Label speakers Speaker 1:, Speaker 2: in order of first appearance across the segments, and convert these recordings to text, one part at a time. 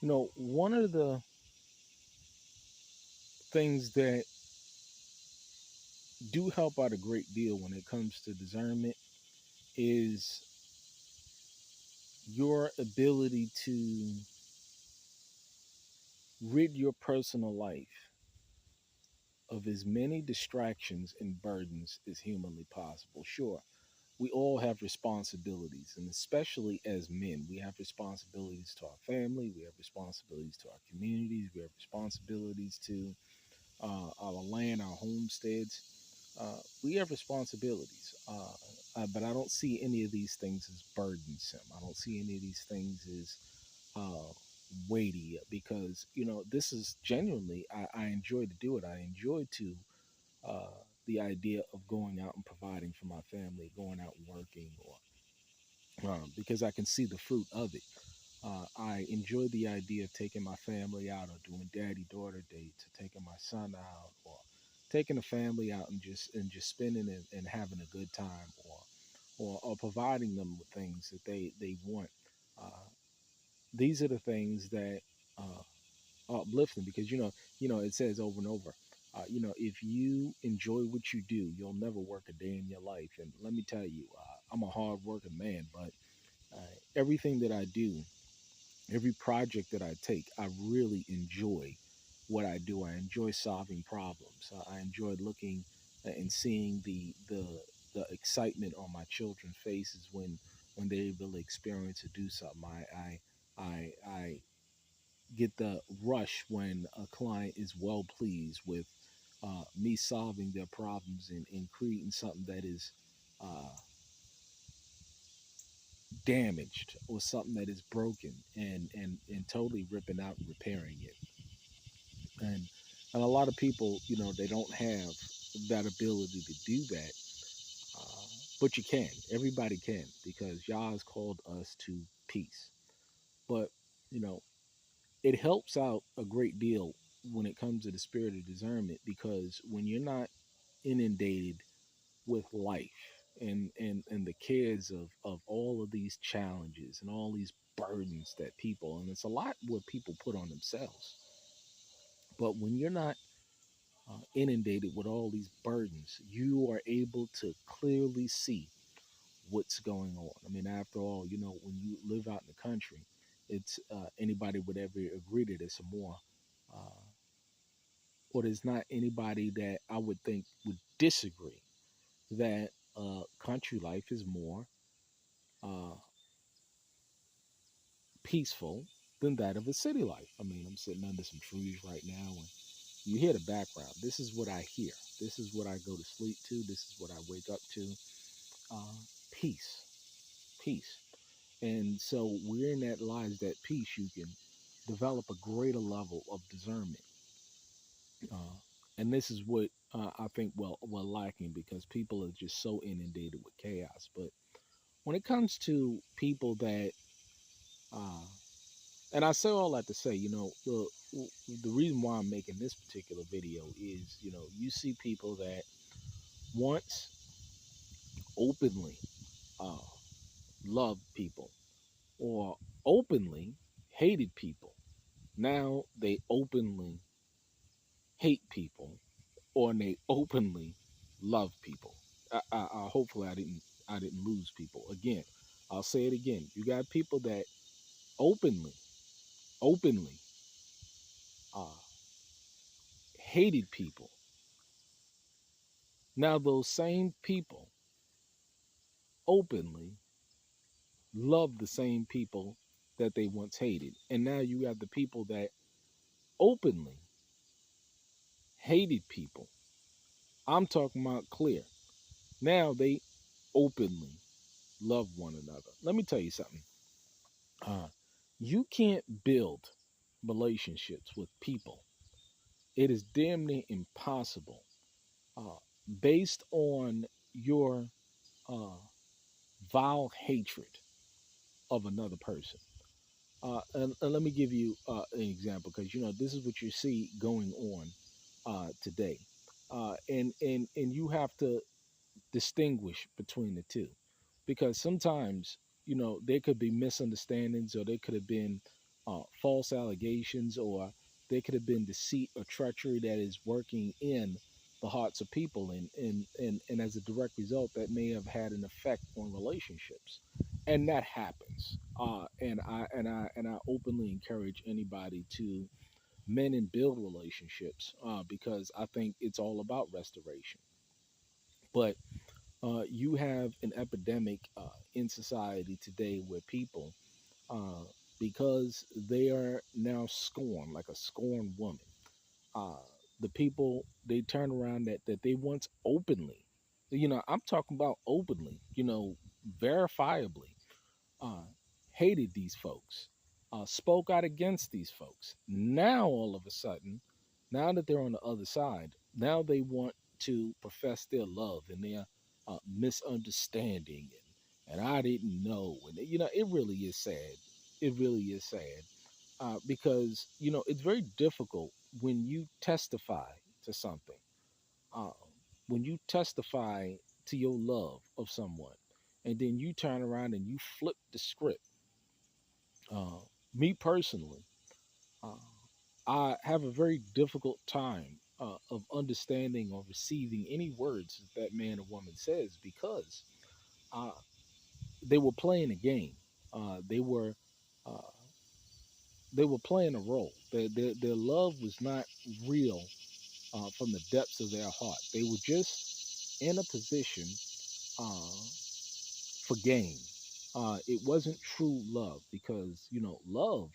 Speaker 1: One of the things that do help out a great deal when it comes to discernment is your ability to rid your personal life of as many distractions and burdens as humanly possible. Sure, we all have responsibilities, and especially as men, we have responsibilities to our family, we have responsibilities to our communities, we have responsibilities to our land, our homesteads. We have responsibilities, but I don't see any of these things as burdensome. I don't see any of these things as weighty because this is genuinely I enjoy to do it. I enjoy to uh, the idea of going out and providing for my family, going out and working, or because I can see the fruit of it. I enjoy the idea of taking my family out, or doing daddy daughter dates, or taking my son out, or taking the family out and just spending and having a good time, or providing them with things that they want. Uh, these are the things that uplifting because it says over and over, if you enjoy what you do, you'll never work a day in your life. And let me tell you, I'm a hard working man, but everything that I do, every project that I take, I really enjoy what I do. I enjoy solving problems. I enjoy looking and seeing the excitement on my children's faces when they're able to experience or do something. I get the rush when a client is well pleased with me solving their problems and creating something that is uh, damaged or something that is broken and totally ripping out and repairing it. And and a lot of people, they don't have that ability to do that, uh, but you can. Everybody can, because Yah has called us to peace. But you know it helps out a great deal when it comes to the spirit of discernment, because when you're not inundated with life and the cares of all of these challenges and all these burdens that people, and it's a lot what people put on themselves, but when you're not inundated with all these burdens, you are able to clearly see what's going on. I mean, after all, when you live out in the country, it's anybody would ever agree to this or more, uh, or there's not anybody that I would think would disagree that country life is more uh, peaceful than that of a city life. I mean, I'm sitting under some trees right now, and you hear the background. This is what I hear. This is what I go to sleep to. This is what I wake up to. Uh, Peace, peace. And so wherein that lies that peace, you can develop a greater level of discernment. Uh, and this is what I think we're lacking, because people are just so inundated with chaos. But when it comes to people that uh, and I say all that to say, the reason why I'm making this particular video is, you see people that once openly uh, loved people, or openly hated people. Now they openly hate people, or they openly love people. Hopefully I didn't lose people. Again, I'll say it again. You got people that openly uh, hated people. Now those same people openly love the same people that they once hated. And now you have the people that openly hated people. I'm talking about clear. Now they openly love one another. Let me tell you something. Uh, you can't build relationships with people. It is damn near impossible uh, based on your uh, vile hatred of another person. And let me give you an example, because this is what you see going on today, and you have to distinguish between the two, because sometimes there could be misunderstandings, or there could have been false allegations, or there could have been deceit or treachery that is working in the hearts of people, and as a direct result, that may have had an effect on relationships, and that happens. And I openly encourage anybody to mend and build relationships, because I think it's all about restoration. But you have an epidemic in society today where people, uh, because they are now scorned, like a scorned woman. Uh, the people, they turn around that they once openly, I'm talking about openly, verifiably, uh, hated these folks, spoke out against these folks. Now, all of a sudden, now that they're on the other side, now they want to profess their love and their misunderstanding, and I didn't know. And, it really is sad. It really is sad, because, it's very difficult when you testify to something, uh, when you testify to your love of someone, and then you turn around and you flip the script. uh, Me personally, uh, I have a very difficult time of understanding or receiving any words that man or woman says, because uh, they were playing a game. They were uh, they were playing a role. Their love was not real, from the depths of their heart. They were just in a position, uh, for gain. It wasn't true love, because love,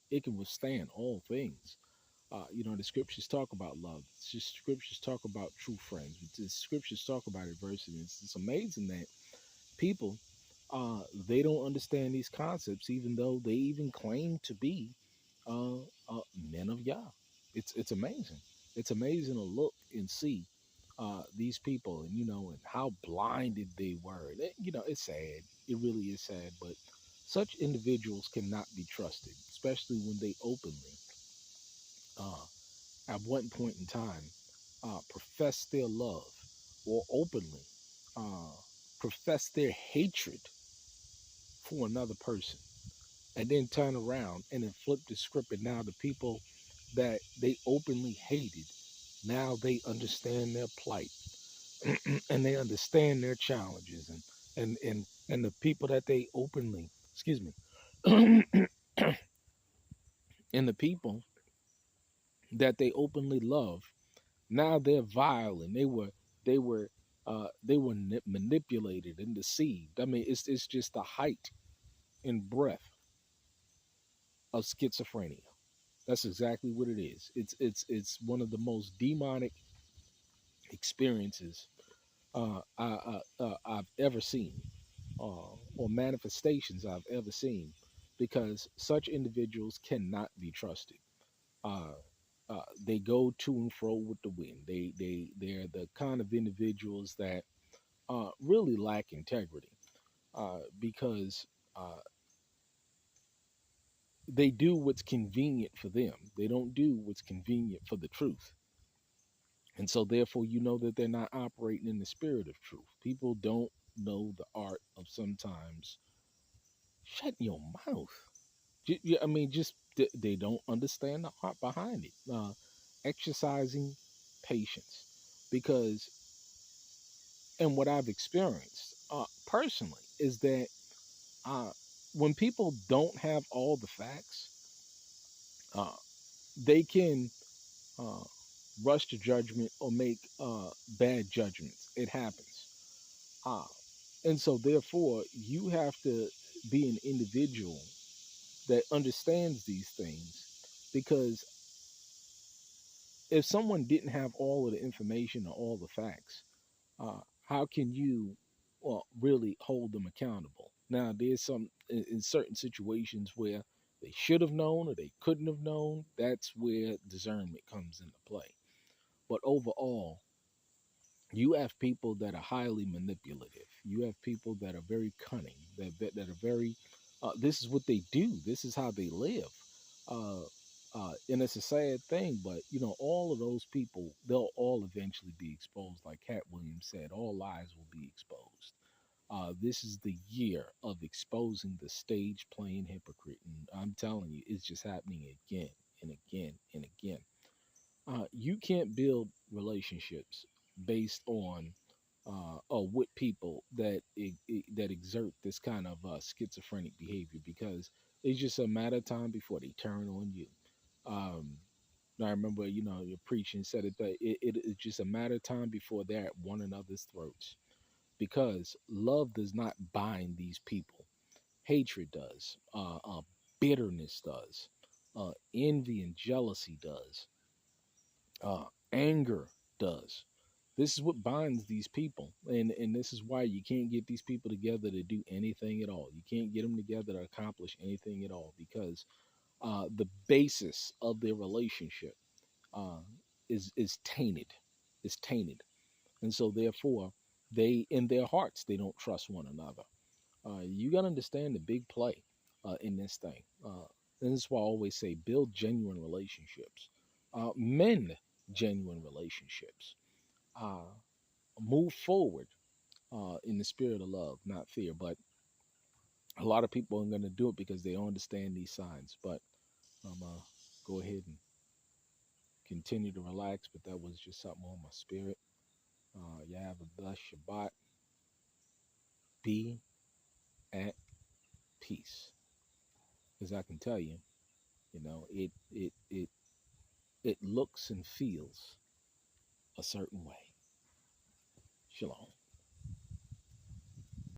Speaker 1: it can withstand all things. The scriptures talk about love. It's just scriptures talk about true friends. The scriptures talk about adversity. It's amazing that people, they don't understand these concepts, even though they even claim to be uh, men of Yah. It's amazing. It's amazing to look and see these people, and and how blinded they were. And it's sad. It really is sad. But such individuals cannot be trusted, especially when they openly, uh, at one point in time, profess their love, or openly uh, profess their hatred for another person, and then turn around and then flip the script. And now the people that they openly hated, now they understand their plight, and they understand their challenges, and the people that they openly, excuse me, and the people that they openly love, now they're vile, and they were manipulated and deceived. I mean, it's just the height and breadth of schizophrenia. That's exactly what it is. It's one of the most demonic experiences I've ever seen, or manifestations I've ever seen, because such individuals cannot be trusted. Uh, they go to and fro with the wind. They're the kind of individuals that really lack integrity, because uh, they do what's convenient for them. They don't do what's convenient for the truth. And so, therefore, you know that they're not operating in the spirit of truth. People don't know the art of sometimes shutting your mouth. I mean, just they don't understand the art behind it. Exercising patience, because, and what I've experienced personally is that uh, when people don't have all the facts, uh, they can uh, rush to judgment or make bad judgments. It happens. Uh, and so, therefore, you have to be an individual that understands these things, because if someone didn't have all of the information or all the facts, how can you, well, really hold them accountable? Now, there's some in certain situations where they should have known or they couldn't have known. That's where discernment comes into play. But overall, you have people that are highly manipulative. You have people that are very cunning. That are very. This is what they do. This is how they live. Uh, and it's a sad thing, but all of those people, they'll all eventually be exposed. Like Cat Williams said, all lies will be exposed. This is the year of exposing the stage playing hypocrite. And I'm telling you, it's just happening again and again and again. You can't build relationships based on or with people that that exert this kind of schizophrenic behavior, because it's just a matter of time before they turn on you. Um, I remember, your preaching said it that it's just a matter of time before they're at one another's throats, because love does not bind these people. Hatred does. Bitterness does. Envy and jealousy does. Anger does. This is what binds these people, and this is why you can't get these people together to do anything at all. You can't get them together to accomplish anything at all, because the basis of their relationship uh, is tainted. Is tainted, and so therefore they in their hearts they don't trust one another. You got to understand the big play in this thing. And this is why I always say build genuine relationships, mend genuine relationships, uh, move forward in the spirit of love, not fear. But a lot of people are going to do it because they don't understand these signs. But go ahead and continue to relax. But that was just something on my spirit. You have a blessed Shabbat. Be at peace. Because I can tell you, it looks and feels a certain way. Shalom.